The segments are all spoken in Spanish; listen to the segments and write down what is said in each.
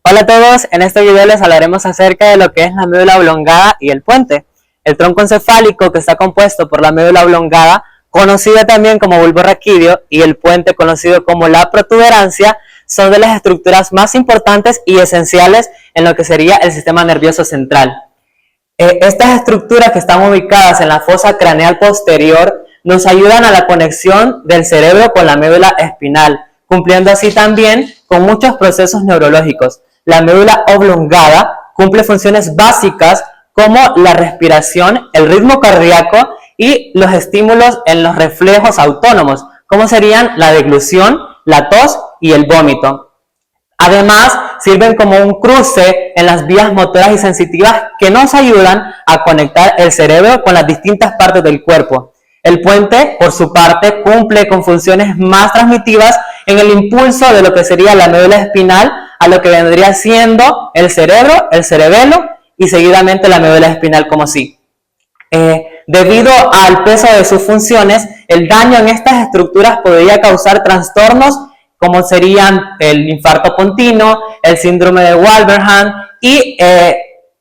Hola a todos, en este video les hablaremos acerca de lo que es la médula oblongada y el puente. El tronco encefálico, que está compuesto por la médula oblongada, conocida también como bulbo raquídeo, y el puente, conocido como la protuberancia, son de las estructuras más importantes y esenciales en lo que sería el sistema nervioso central. Estas estructuras, que están ubicadas en la fosa craneal posterior, nos ayudan a la conexión del cerebro con la médula espinal, cumpliendo así también con muchos procesos neurológicos. La médula oblongada cumple funciones básicas como la respiración, el ritmo cardíaco y los estímulos en los reflejos autónomos, como serían la deglución, la tos y el vómito. Además, sirven como un cruce en las vías motoras y sensitivas que nos ayudan a conectar el cerebro con las distintas partes del cuerpo. El puente, por su parte, cumple con funciones más transmitivas en el impulso de lo que sería la médula espinal a lo que vendría siendo el cerebro, el cerebelo y seguidamente la médula espinal como sí. Debido al peso de sus funciones, el daño en estas estructuras podría causar trastornos como serían el infarto pontino, el síndrome de Waldenström y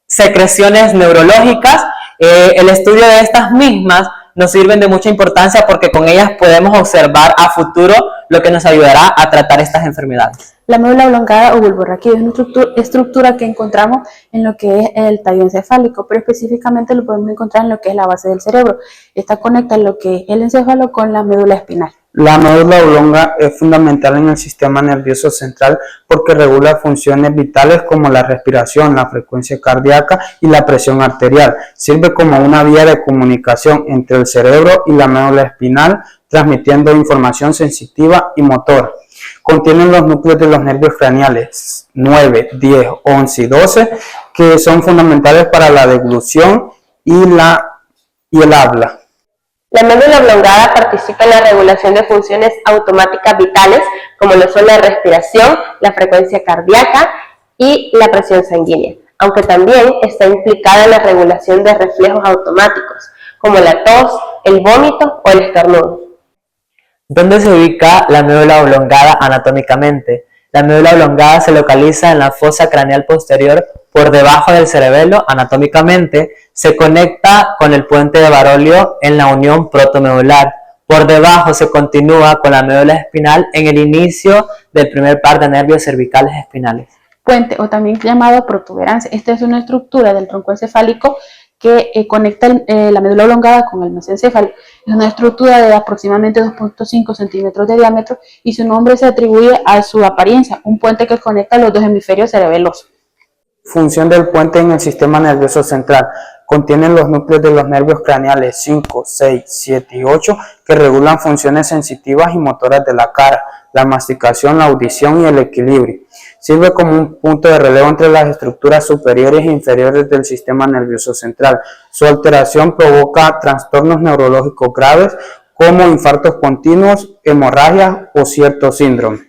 secreciones neurológicas. El estudio de estas mismas nos sirven de mucha importancia porque con ellas podemos observar a futuro lo que nos ayudará a tratar estas enfermedades. La médula oblongada o bulbo raquídeo es una estructura que encontramos en lo que es el tallo encefálico, pero específicamente lo podemos encontrar en lo que es la base del cerebro. Esta conecta lo que es el encéfalo con la médula espinal. La médula oblonga es fundamental en el sistema nervioso central porque regula funciones vitales como la respiración, la frecuencia cardíaca y la presión arterial. Sirve como una vía de comunicación entre el cerebro y la médula espinal, transmitiendo información sensitiva y motora. Contienen los núcleos de los nervios craneales 9, 10, 11 y 12, que son fundamentales para la deglución y el habla. La médula oblongada participa en la regulación de funciones automáticas vitales, como lo son la respiración, la frecuencia cardíaca y la presión sanguínea, aunque también está implicada en la regulación de reflejos automáticos, como la tos, el vómito o el estornudo. ¿Dónde se ubica la médula oblongada anatómicamente? La médula oblongada se localiza en la fosa craneal posterior por debajo del cerebelo. Anatómicamente se conecta con el puente de Baroglio en la unión protomedular. Por debajo se continúa con la médula espinal en el inicio del primer par de nervios cervicales espinales. Puente, o también llamado protuberancia. Esta es una estructura del tronco encefálico que conecta la médula oblongada con el mesencéfalo. Es una estructura de aproximadamente 2.5 centímetros de diámetro y su nombre se atribuye a su apariencia, un puente que conecta los dos hemisferios cerebelosos. Función del puente en el sistema nervioso central. Contienen los núcleos de los nervios craneales 5, 6, 7 y 8 que regulan funciones sensitivas y motoras de la cara, la masticación, la audición y el equilibrio. Sirve como un punto de relevo entre las estructuras superiores e inferiores del sistema nervioso central. Su alteración provoca trastornos neurológicos graves como infartos continuos, hemorragias o ciertos síndromes.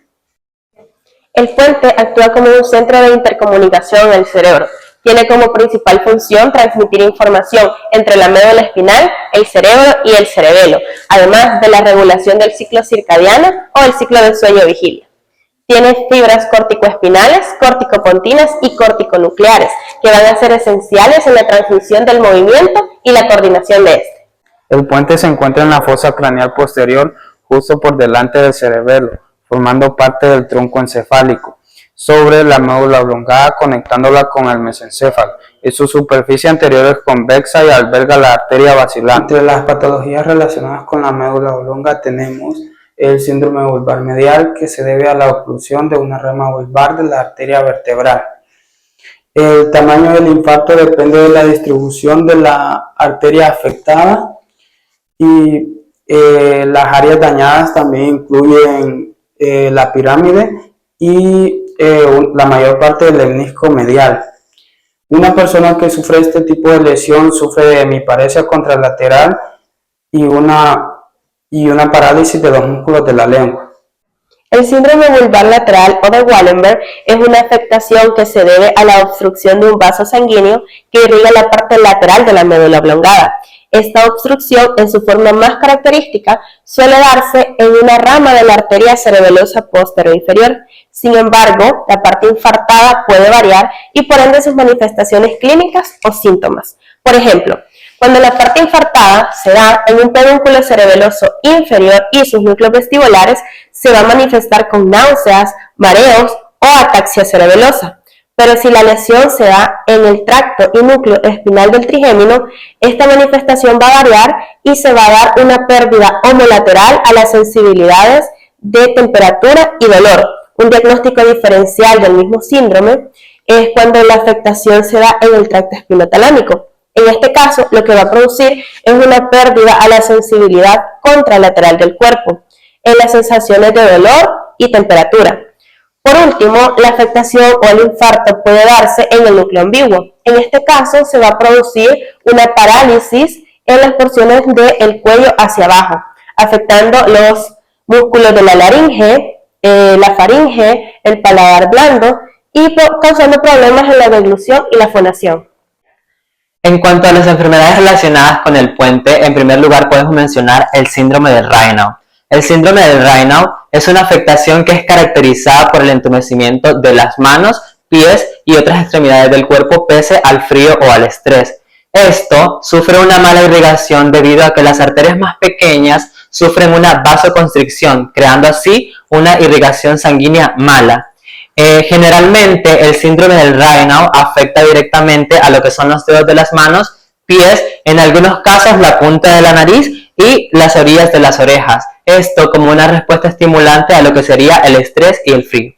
El puente actúa como un centro de intercomunicación en el cerebro. Tiene como principal función transmitir información entre la médula espinal, el cerebro y el cerebelo, además de la regulación del ciclo circadiano o el ciclo del sueño-vigilia. Tiene fibras corticoespinales, corticopontinas y corticonucleares, que van a ser esenciales en la transmisión del movimiento y la coordinación de este. El puente se encuentra en la fosa craneal posterior, justo por delante del cerebelo, formando parte del tronco encefálico, sobre la médula oblongada conectándola con el mesencéfalo. Y su superficie anterior es convexa y alberga la arteria basilar. Entre las patologías relacionadas con la médula oblonga tenemos el síndrome vulvar medial, que se debe a la oclusión de una rama vulvar de la arteria vertebral. El tamaño del infarto depende de la distribución de la arteria afectada y las áreas dañadas también incluyen la pirámide y la mayor parte del menisco medial. Una persona que sufre este tipo de lesión sufre de hemiparesia contralateral y una parálisis de los músculos de la lengua. El síndrome vulvar lateral o de Wallenberg es una afectación que se debe a la obstrucción de un vaso sanguíneo que irriga la parte lateral de la médula oblongada. Esta obstrucción, en su forma más característica, suele darse en una rama de la arteria cerebelosa posterior inferior. Sin embargo, la parte infartada puede variar y por ende sus manifestaciones clínicas o síntomas. Por ejemplo, cuando la parte infartada se da en un pedúnculo cerebeloso inferior y sus núcleos vestibulares, se va a manifestar con náuseas, mareos o ataxia cerebelosa. Pero si la lesión se da en el tracto y núcleo espinal del trigémino, esta manifestación va a variar y se va a dar una pérdida homolateral a las sensibilidades de temperatura y dolor. Un diagnóstico diferencial del mismo síndrome es cuando la afectación se da en el tracto espinotalámico. En este caso, lo que va a producir es una pérdida a la sensibilidad contralateral del cuerpo, en las sensaciones de dolor y temperatura. Por último, la afectación o el infarto puede darse en el núcleo ambiguo. En este caso, se va a producir una parálisis en las porciones del cuello hacia abajo, afectando los músculos de la laringe, la faringe, el paladar blando y causando problemas en la deglución y la fonación. En cuanto a las enfermedades relacionadas con el puente, en primer lugar podemos mencionar el síndrome de Raynaud. El síndrome de Raynaud es una afectación que es caracterizada por el entumecimiento de las manos, pies y otras extremidades del cuerpo pese al frío o al estrés. Esto sufre una mala irrigación debido a que las arterias más pequeñas sufren una vasoconstricción, creando así una irrigación sanguínea mala. Generalmente el síndrome del Raynaud afecta directamente a lo que son los dedos de las manos, pies, en algunos casos la punta de la nariz y las orillas de las orejas. Esto como una respuesta estimulante a lo que sería el estrés y el frío.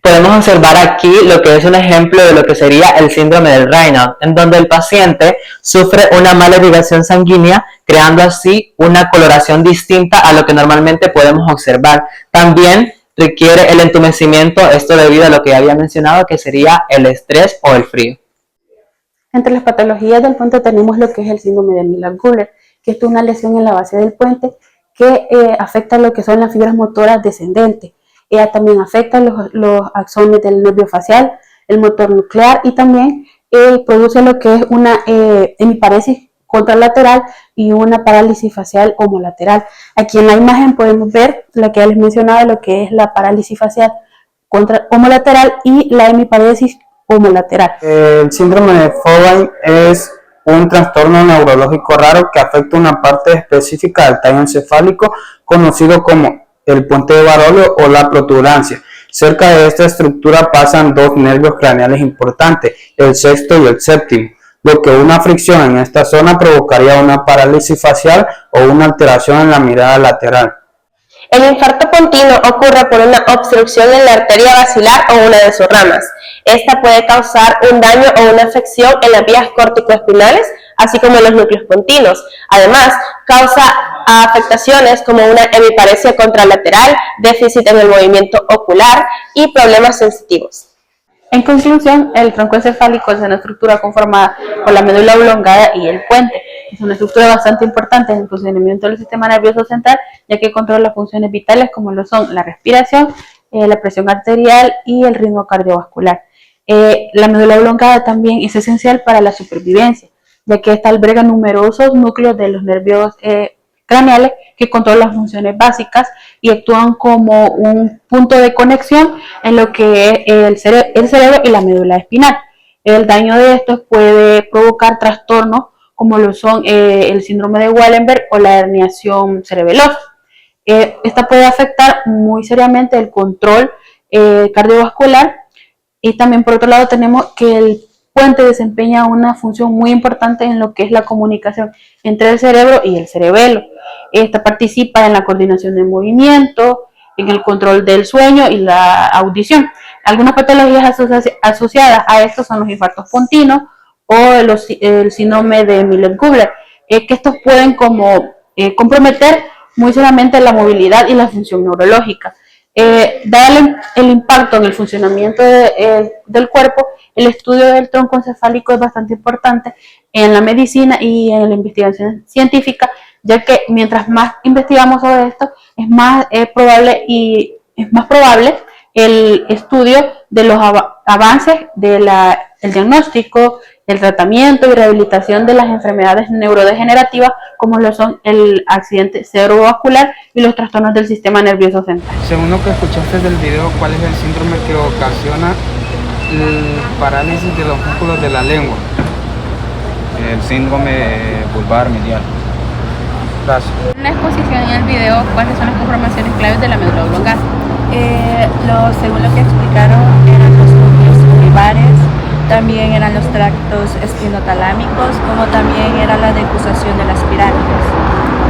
Podemos observar aquí lo que es un ejemplo de lo que sería el síndrome del Raynaud, en donde el paciente sufre una mala irrigación sanguínea, creando así una coloración distinta a lo que normalmente podemos observar. También requiere el entumecimiento, esto debido a lo que ya había mencionado, que sería el estrés o el frío. Entre las patologías del puente tenemos lo que es el síndrome de Miller-Guller, que es una lesión en la base del puente que afecta lo que son las fibras motoras descendentes. Ella también afecta los axones del nervio facial, el motor nuclear y también produce lo que es una hemiparesis contralateral y una parálisis facial homolateral. Aquí en la imagen podemos ver la que ya les mencionaba, lo que es la parálisis facial homolateral y la hemiparesis homolateral. El síndrome de Fowler es un trastorno neurológico raro que afecta una parte específica del tallo encefálico conocido como el puente de Barolo o la protuberancia. Cerca de esta estructura pasan dos nervios craneales importantes, el sexto y el séptimo, lo que una fricción en esta zona provocaría una parálisis facial o una alteración en la mirada lateral. El infarto pontino ocurre por una obstrucción en la arteria basilar o una de sus ramas. Esta puede causar un daño o una afección en las vías córtico-espinales, así como en los núcleos pontinos. Además, causa afectaciones como una hemiparesia contralateral, déficit en el movimiento ocular y problemas sensitivos. En conclusión, el tronco encefálico es una estructura conformada por la médula oblongada y el puente. Es una estructura bastante importante en el funcionamiento del sistema nervioso central, ya que controla funciones vitales como lo son la respiración, la presión arterial y el ritmo cardiovascular. La médula oblongada también es esencial para la supervivencia, ya que esta alberga numerosos núcleos de los nervios craneales que controlan las funciones básicas y actúan como un punto de conexión en lo que es el cerebro y la médula espinal. El daño de estos puede provocar trastornos como lo son el síndrome de Wallenberg o la herniación cerebelosa. Esta puede afectar muy seriamente el control cardiovascular y también por otro lado tenemos que el puente desempeña una función muy importante en lo que es la comunicación entre el cerebro y el cerebelo. Esta participa en la coordinación del movimiento, en el control del sueño y la audición. Algunas patologías asociadas a esto son los infartos pontinos o el síndrome de Miller-Guller, que estos pueden comprometer muy seriamente la movilidad y la función neurológica. Dado el impacto en el funcionamiento del cuerpo, el estudio del tronco encefálico es bastante importante en la medicina y en la investigación científica, ya que mientras más investigamos sobre esto, es más probable el estudio de los avances del diagnóstico, el tratamiento y rehabilitación de las enfermedades neurodegenerativas como lo son el accidente cerebrovascular y los trastornos del sistema nervioso central. Según lo que escuchaste del video, ¿cuál es el síndrome que ocasiona el parálisis de los músculos de la lengua? El síndrome vulvar medial. Gracias. En la exposición y en el video, ¿cuáles son las conformaciones claves de la médula oblongada? Según lo que explicaron, eran los núcleos vulvares, también eran los tractos espinotalámicos, como también era la decusación de las pirámides.